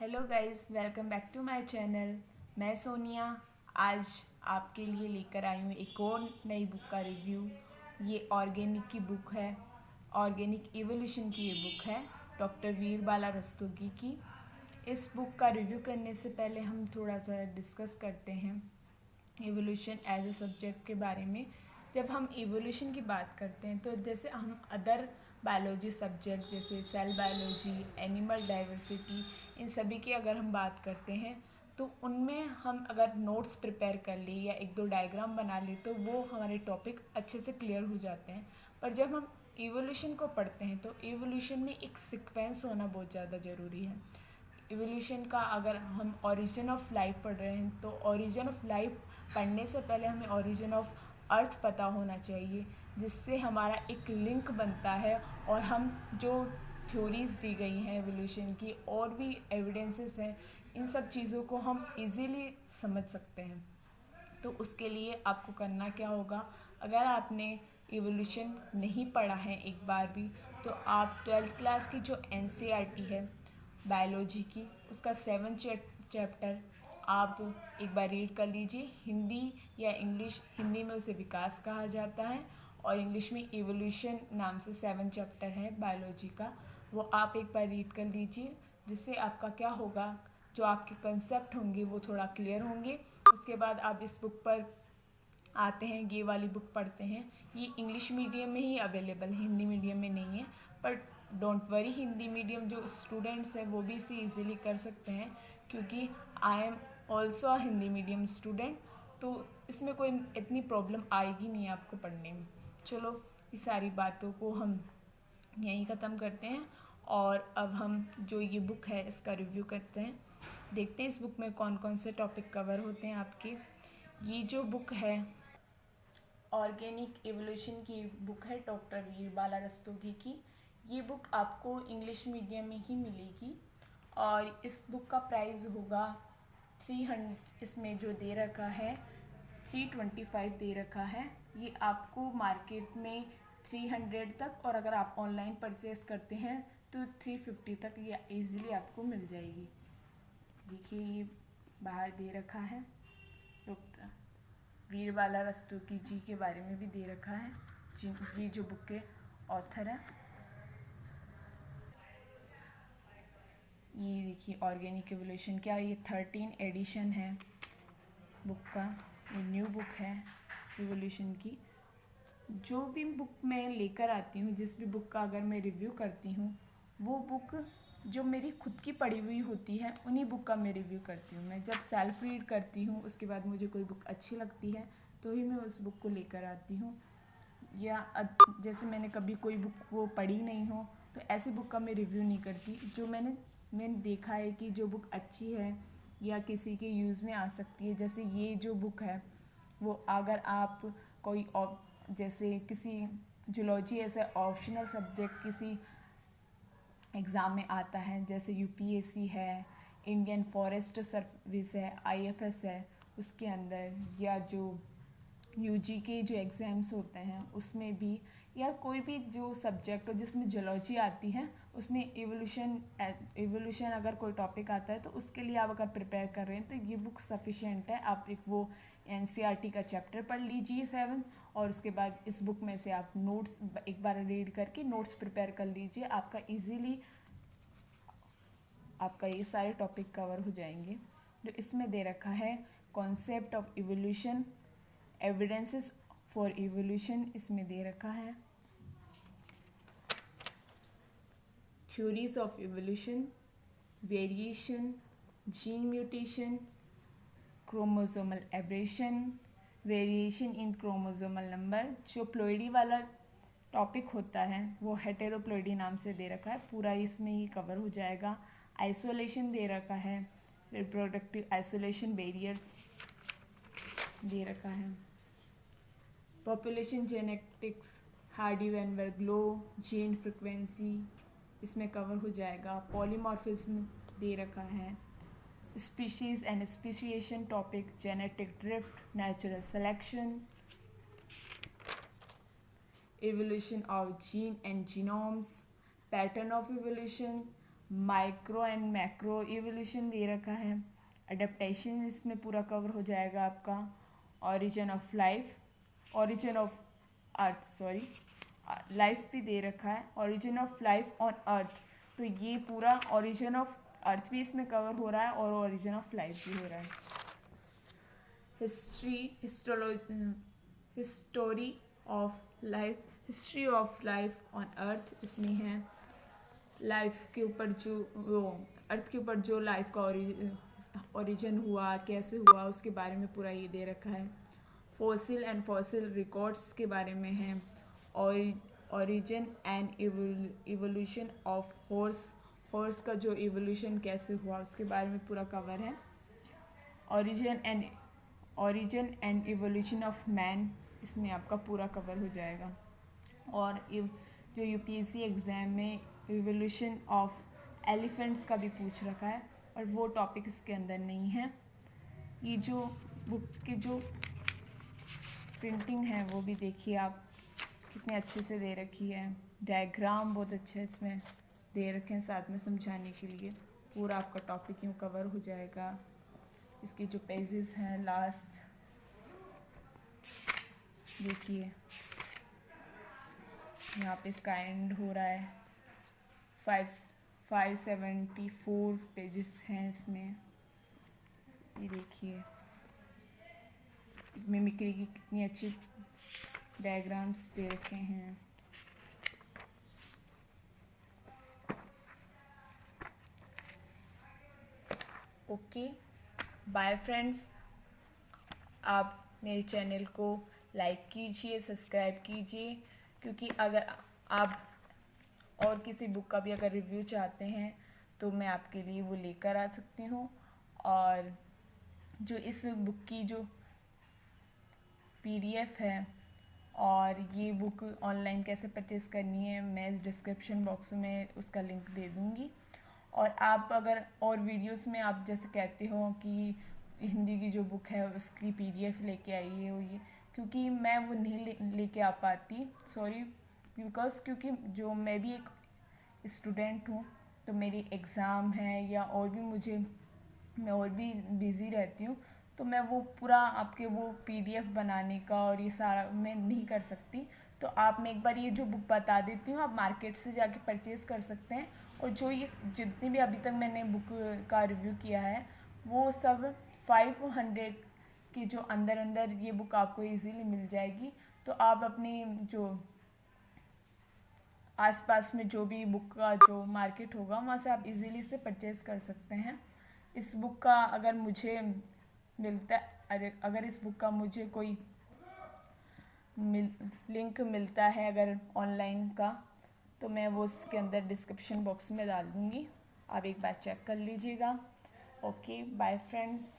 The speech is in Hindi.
Hello guys, welcome back to my channel. मैं सोनिया आज आपके लिए लेकर आई हूँ एक और नई बुक का रिव्यू। ये ऑर्गेनिक की बुक है, ऑर्गेनिक इवोल्यूशन की ये बुक है डॉक्टर वीरबाला रस्तोगी की। इस बुक का रिव्यू करने से पहले हम थोड़ा सा डिस्कस करते हैं इवोल्यूशन एज ए सब्जेक्ट के बारे में। जब हम इवोल्यूशन की बात करते हैं तो जैसे हम अदर बायोलॉजी सब्जेक्ट जैसे सेल बायोलॉजी, एनिमल डाइवर्सिटी, इन सभी की अगर हम बात करते हैं तो उनमें हम अगर नोट्स प्रिपेयर कर लें या एक दो डायग्राम बना लें तो वो हमारे टॉपिक अच्छे से क्लियर हो जाते हैं। पर जब हम इवोल्यूशन को पढ़ते हैं तो इवोल्यूशन में एक सीक्वेंस होना बहुत ज़्यादा ज़रूरी है। इवोल्यूशन का अगर हम ओरिजिन ऑफ लाइफ पढ़ रहे हैं तो ओरिजिन ऑफ लाइफ पढ़ने से पहले हमें ओरिजिन ऑफ अर्थ पता होना चाहिए, जिससे हमारा एक लिंक बनता है और हम जो थ्योरीज़ दी गई हैं एवोल्यूशन की और भी एविडेंसेस हैं, इन सब चीज़ों को हम इजीली समझ सकते हैं। तो उसके लिए आपको करना क्या होगा, अगर आपने इवोल्यूशन नहीं पढ़ा है एक बार भी तो आप 12th क्लास की जो NCERT है बायोलॉजी की उसका 7th चैप्टर आप एक बार रीड कर लीजिए। हिंदी या इंग्लिश, हिंदी में उसे विकास कहा जाता है और इंग्लिश में इवोल्यूशन नाम से 7th चैप्टर है बायोलॉजी का, वो आप एक बार रीड कर लीजिए। जिससे आपका क्या होगा, जो आपके कंसेप्ट होंगे वो थोड़ा क्लियर होंगे। उसके बाद आप इस बुक पर आते हैं, ये वाली बुक पढ़ते हैं। ये इंग्लिश मीडियम में ही अवेलेबल है, हिंदी मीडियम में नहीं है। पर डोंट वरी, हिंदी मीडियम जो स्टूडेंट्स हैं वो भी इसे ईजिली कर सकते हैं, क्योंकि I am also a Hindi medium student. तो इसमें कोई इतनी प्रॉब्लम आएगी नहीं आपको पढ़ने में। चलो, ये सारी बातों को हम यहीं ख़त्म करते हैं और अब हम जो ये बुक है इसका रिव्यू करते हैं। देखते हैं इस बुक में कौन कौन से टॉपिक कवर होते हैं आपके। ये जो बुक है ऑर्गेनिक इवोल्यूशन की बुक है डॉक्टर वीरबाला रस्तोगी की। ये बुक आपको इंग्लिश मीडियम में ही मिलेगी और इस बुक का प्राइस होगा 300, इसमें जो दे रखा है 325 दे रखा है। ये आपको मार्केट में 300 तक, और अगर आप ऑनलाइन परचेस करते हैं तो 350 तक ये इजीली आपको मिल जाएगी। देखिए, ये बाहर दे रखा है, डॉक्टर वीरबाला रस्तोगी जी के बारे में भी दे रखा है, जिन ये जो बुक के ऑथर है। ये देखिए ऑर्गेनिक इवोल्यूशन, क्या ये 13 एडिशन है बुक का। ये न्यू बुक है इवोल्यूशन की। जो भी बुक मैं लेकर आती हूँ, जिस भी बुक का अगर मैं रिव्यू करती हूँ, वो बुक जो मेरी खुद की पढ़ी हुई होती है उन्हीं बुक का मैं रिव्यू करती हूँ। मैं जब सेल्फ रीड करती हूँ उसके बाद मुझे कोई बुक अच्छी लगती है तो ही मैं उस बुक को लेकर आती हूँ। या जैसे मैंने कभी कोई बुक वो पढ़ी नहीं हो तो ऐसी बुक का मैं रिव्यू नहीं करती। जो मैंने देखा है कि जो बुक अच्छी है या किसी के यूज़ में आ सकती है, जैसे ये जो बुक है वो अगर आप कोई जैसे किसी जूलॉजी ऐसा ऑप्शनल सब्जेक्ट किसी एग्ज़ाम में आता है, जैसे UPSC है, इंडियन फॉरेस्ट सर्विस है, IFS है, उसके अंदर, या जो UG के जो एग्ज़ाम्स होते हैं उसमें भी, या कोई भी जो सब्जेक्ट हो जिसमें जूलॉजी आती है उसमें इवोल्यूशन अगर कोई टॉपिक आता है तो उसके लिए आप अगर प्रिपेयर कर रहे हैं तो ये बुक सफिशिएंट है। आप एक वो NCERT का चैप्टर पढ़ लीजिए 7, और उसके बाद इस बुक में से आप नोट्स एक बार रीड करके नोट्स प्रिपेयर कर लीजिए। आपका इजीली आपका ये सारे टॉपिक कवर हो जाएंगे। जो इसमें दे रखा है concept of evolution, evidences for evolution, इसमें दे रखा है theories of evolution, variation, gene mutation, chromosomal aberration, variation in chromosomal number. जो प्लोइडी वाला टॉपिक होता है वो हेटेरोप्लोइडी नाम से दे रखा है, पूरा इसमें ही कवर हो जाएगा। आइसोलेशन दे रखा है, रिप्रोडक्टिव आइसोलेशन बैरियर्स दे रखा है, पॉपुलेशन जेनेटिक्स, हार्डी वैन ग्लो, जीन फ्रिक्वेंसी इसमें कवर हो जाएगा। पॉलीमॉर्फिज्म दे रखा है, species and speciation topic, genetic drift, natural selection, evolution of gene and genomes, pattern of evolution, micro and macro evolution दे रखा है, अडेप्टेशन इसमें पूरा कवर हो जाएगा आपका, origin of life, origin of earth, sorry life भी दे रखा है, origin of life on earth, तो ये पूरा ऑरिजिन ऑफ अर्थ भी इसमें कवर हो रहा है और ऑरिजिन ऑफ लाइफ भी हो रहा है। हिस्टोरी ऑफ लाइफ ऑन अर्थ इसमें है, लाइफ के ऊपर जो वो अर्थ के ऊपर जो लाइफ का ओरिजिन हुआ, कैसे हुआ, उसके बारे में पूरा ये दे रखा है। फॉसिल एंड फॉसिल रिकॉर्ड्स के बारे में है, और origin and evolution of horse का जो इवोल्यूशन कैसे हुआ उसके बारे में पूरा कवर है। Origin and evolution of man इसमें आपका पूरा कवर हो जाएगा। और जो यूपीएससी एग्ज़ाम में इवोल्यूशन ऑफ एलिफेंट्स का भी पूछ रखा है, और वो टॉपिक इसके अंदर नहीं है। ये जो बुक की जो प्रिंटिंग है वो भी देखिए आप, कितने अच्छे से दे रखी है, डायग्राम बहुत अच्छे इसमें दे रखे हैं साथ में समझाने के लिए, पूरा आपका टॉपिक यूँ कवर हो जाएगा। इसके जो पेजेस हैं लास्ट देखिए, यहाँ पे इसका एंड हो रहा है, 574 पेजेस हैं इसमें, ये देखिए मिमिक्री की कितनी अच्छी डायग्राम्स दे रखे हैं। ओके बाय फ्रेंड्स, आप मेरे चैनल को लाइक कीजिए, सब्सक्राइब कीजिए, क्योंकि अगर आप और किसी बुक का भी अगर रिव्यू चाहते हैं तो मैं आपके लिए वो लेकर आ सकती हूँ। और जो इस बुक की जो पीडीएफ है और ये बुक ऑनलाइन कैसे परचेज़ करनी है, मैं डिस्क्रिप्शन बॉक्स में उसका लिंक दे दूँगी। और आप अगर और वीडियोस में आप जैसे कहते हो कि हिंदी की जो बुक है उसकी पीडीएफ लेके आइए हो, ये क्योंकि मैं वो नहीं लेके आ पाती, सॉरी, क्योंकि जो मैं भी एक स्टूडेंट हूँ, तो मेरी एग्ज़ाम है या और भी मैं और भी बिज़ी रहती हूँ, तो मैं वो पूरा आपके वो पीडीएफ बनाने का और ये सारा मैं नहीं कर सकती। तो आप मैं एक बार ये जो बुक बता देती हूँ, आप मार्केट से जाके परचेज़ कर सकते हैं। और जो ये जितनी भी अभी तक मैंने बुक का रिव्यू किया है वो सब 500 के जो अंदर ये बुक आपको इजीली मिल जाएगी। तो आप अपनी जो आसपास में जो भी बुक का जो मार्केट होगा वहाँ से आप इजीली से परचेज़ कर सकते हैं। इस बुक का अगर मुझे अगर इस बुक का मुझे कोई लिंक मिलता है अगर ऑनलाइन का, तो मैं वो उसके अंदर डिस्क्रिप्शन बॉक्स में डाल दूँगी, आप एक बार चेक कर लीजिएगा। Okay bye friends.